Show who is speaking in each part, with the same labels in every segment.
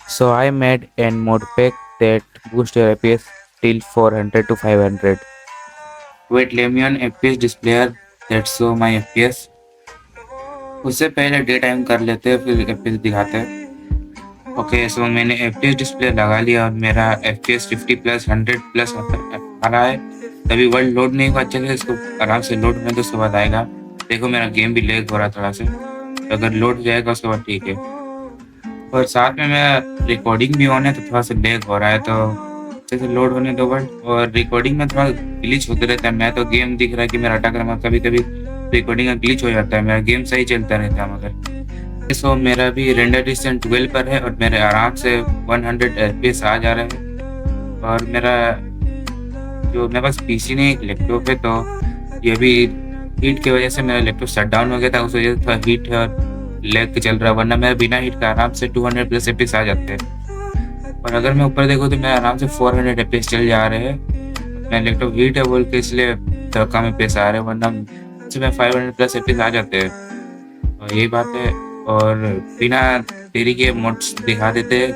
Speaker 1: So I made an mod pack that boosts your FPS till 400 to 500. Wait, let me on FPS displayer that show my FPS. उससे पहले day time कर लेते हैं फिर FPS दिखाते हैं। Okay so मैंने FPS डिस्प्ले लगा लिया और मेरा FPS 50 प्लस 100 प्लस आ रहा है। तभी वर्ल्ड लोड नहीं हुआ अच्छे से, इसको आराम से लोड होने तो उसके बाद आएगा। देखो मेरा गेम भी लैग हो रहा है थोड़ा से, तो अगर लोड हो जाएगा उसके बाद ठीक है। और साथ में मेरा रिकॉर्डिंग भी ऑन है तो थोड़ा सा लैग हो रहा है, तो अच्छे से लोड होने दो वर्ल्ड। और रिकॉर्डिंग में थोड़ा ग्लिच होते रहता है, मैं तो गेम दिख रहा है कि मेरा अटक रहा है, कभी कभी रिकॉर्डिंग में ग्लिच हो जाता है, मेरा गेम सही चलता रहता है मगर। सो मेरा भी रेंडर डिस्टेंस 12 पर है और मेरे आराम से 100 FPS आ जा रहा है। और मेरा जो मेरे पास पीसी नहीं एक लैपटॉप है, तो ये भी हीट की वजह से मेरा लैपटॉप शट डाउन हो गया था, उस वजह से थोड़ा हीट है और लैग चल रहा है, वरना मेरा बिना हीट का आराम से 200 प्लस FPS आ जाते हैं। और अगर मैं ऊपर देखूँ तो मेरे आराम से 400 FPS चल जा रहे हैं। मेरा लैपटॉप हीट है बोल के इसलिए थोड़ा कम FPS आ रहे हैं, वरना में 500 प्लस FPS आ जाते हैं। और यही बात है। और बिना देरी के मोड्स दिखा देते हैं।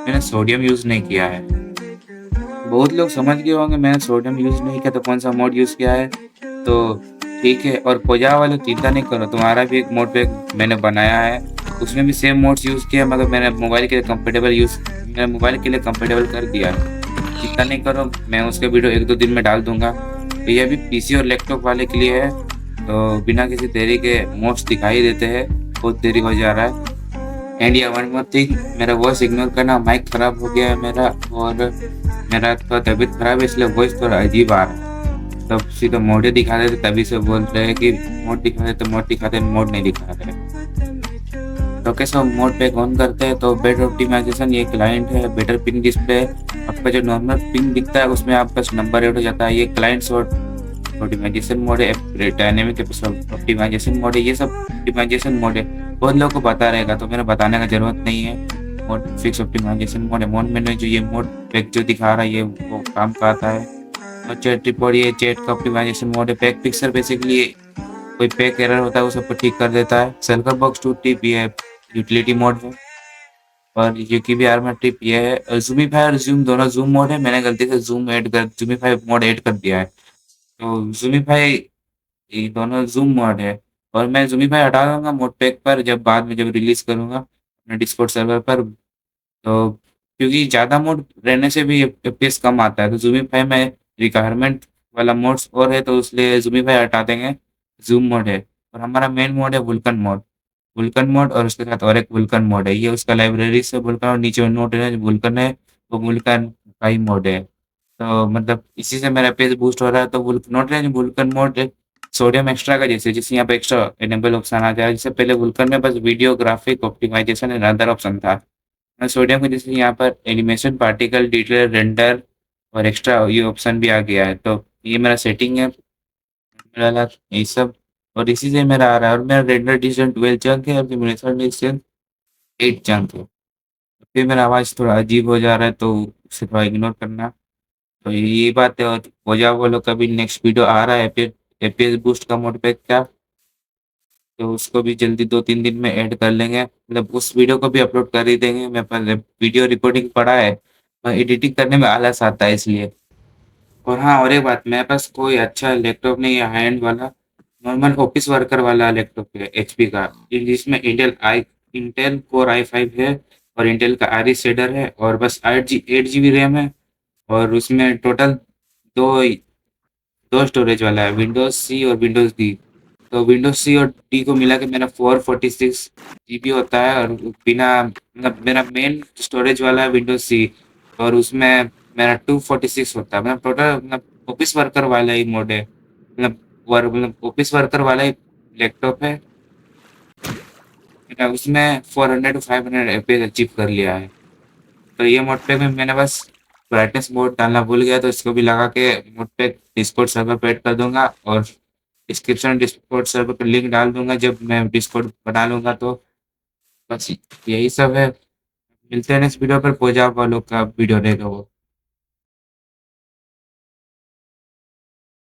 Speaker 1: मैंने सोडियम यूज़ नहीं किया है। बहुत लोग समझ गए होंगे मैंने सोडियम यूज़ नहीं किया तो कौन सा मोड यूज़ किया है, तो ठीक है। और पोजा वाले चिंता नहीं करो, तुम्हारा भी एक मोड पैक मैंने बनाया है, उसमें भी सेम मोड्स यूज़ किया, मगर मैंने मोबाइल के लिए कंपेटेबल कर दिया है। चिंता नहीं करो, मैं उसका वीडियो 1-2 दिन में डाल दूंगा। तो यह भी पीसी और लैपटॉप वाले के लिए है, तो बिना किसी देरी के मोड्स दिखाई देते हैं। बहुत देरी हो जा रहा है। एंड या वन मोर थिंग, मेरा वॉइस इग्नोर करना, माइक खराब हो गया है मेरा, और मेरा थोड़ा तबीयत खराब है इसलिए वॉइस थोड़ा अजीब आ रहा है। तब सीधा मोडे दिखा देते, तभी से बोल रहे हैं कि मोड दिखा देते, मोड दिखाते, मोड नहीं दिखा रहे। तो कैसे मोड पे ऑन करते हैं तो बेटर ऑप्टिमाइजेशन ये क्लाइंट है, बेटर पिंग डिस्प्ले। आपका जो नॉर्मल पिंग दिखता है उसमें आपका नंबर ऐड हो जाता है, ये क्लाइंट्स और ऑप्टिमाइजेशन मोड है, डायनेमिक ऑप्टिमाइजेशन मोड है, ये सब ऑप्टिमाइजेशन मोड है। बहुत लोगों को पता रहेगा तो मेरा बताने का जरूरत नहीं है। मोड फिक्स ऑप्टिमाइजेशन मोड है। मोड में जो ये मोड पैक जो दिखा रहा है ये वो काम का आता है। और चैट रिपोर्ट, ये चैट का ऑप्टिमाइजेशन मोड है। पैक फिक्सर बेसिकली कोई पैक एरर होता है वो सबको ठीक कर देता है। सर्कल बॉक्स 2 टिप ये यूटिलिटी मोड है। और यूकी भी आर्मर ट्रिप ये है। जूमीफाई और जूम दोनों जूम मोड है, मैंने गलती से जूमीफाई मोड ऐड कर दिया है, तो जूमीफाई ये दोनों जूम मोड है। और मैं जूमीफाई हटा दूंगा मोड पैक पर, जब बाद में जब रिलीज करूंगा अपने डिस्कॉर्ड सर्वर पर। तो क्योंकि ज़्यादा मोड रहने से भी एफपीएस कम आता है, तो जूमीफाई में रिक्वायरमेंट वाला मोड्स और है, तो इसलिए जूमीफाई हटा देंगे, जूम मोड है। और हमारा मेन मोड है वुल्कन मोड। वुल्कन मोड और उसके साथ और एक वुल्कन मोड है, ये उसका लाइब्रेरी से वुल्कन, और नीचे नोट है वुल्कन है, वो वुल्कन का ही मोड है। तो मतलब इसी से मेरा पेज बूस्ट हो रहा है। तो note range Vulcan mode sodium extra का जैसे यहाँ पे एक्स्ट्रा इनेबल ऑप्शन आ जाए। जिससे पहले वुल्कन में बस video graphic optimisation and other option था, सोडियम का जैसे यहाँ पर एनिमेशन, पार्टिकल डिटेल, रेंडर और एक्स्ट्रा ये ऑप्शन भी आ गया है। तो ये मेरा सेटिंग है, मेरा यही सब। और इसी से मेरा आ रहा है। और मेरा रेंडर डिस्टेंस 12 चंक है और सिमुलेशन डिस्टेंस 8 चंक है। फिर मेरा आवाज़ थोड़ा अजीब हो जा रहा है तो उसे थोड़ा इग्नोर करना। तो ये बात है। और पोजा बोलो कभी नेक्स्ट वीडियो आ रहा है फिर एपीएस बूस्ट का मोड पैक का, तो उसको भी जल्दी 2-3 दिन में ऐड कर लेंगे, मतलब उस वीडियो को भी अपलोड कर ही देंगे। मेरे पास वीडियो रिकॉर्डिंग पड़ा है, पर एडिटिंग करने में आलस आता है इसलिए। और हाँ, और एक बात, मेरे पास कोई अच्छा लैपटॉप नहीं है हाई एंड वाला, नॉर्मल ऑफिस वर्कर वाला लैपटॉप है एचपी का, जिसमें इंटेल कोर i5 है और इंटेल का आइरिस शेडर है, और बस 8 GB रैम है। और उसमें टोटल दो दो स्टोरेज वाला है, विंडोज सी और विंडोज डी। तो विंडोज सी और डी को मिला के मेरा 446 GB होता है। और बिना मतलब मेरा मेन स्टोरेज वाला है विंडोज सी, और उसमें मेरा 246 होता है। मतलब टोटल मतलब ऑफिस वर्कर वाला ही मोड है, मतलब ऑफिस वर्कर वाला ही लैपटॉप है मेरा। उसमें 400 to 500 FPS अचीव कर लिया है। तो ये मोड पे में मैंने बस ब्राइटनेस मोड डालना भूल गया, तो इसको भी लगा के मोड पे डिस्कॉर्ड सर्वर पे ऐड कर दूंगा। और डिस्क्रिप्शन डिस्कॉर्ड सर्वर पे लिंक डाल दूंगा जब मैं डिस्कॉर्ड बना लूंगा। तो बस यही सब है। मिलते हैं नेक्स्ट वीडियो पर, पोजा वालों का वीडियो रहेगा वो।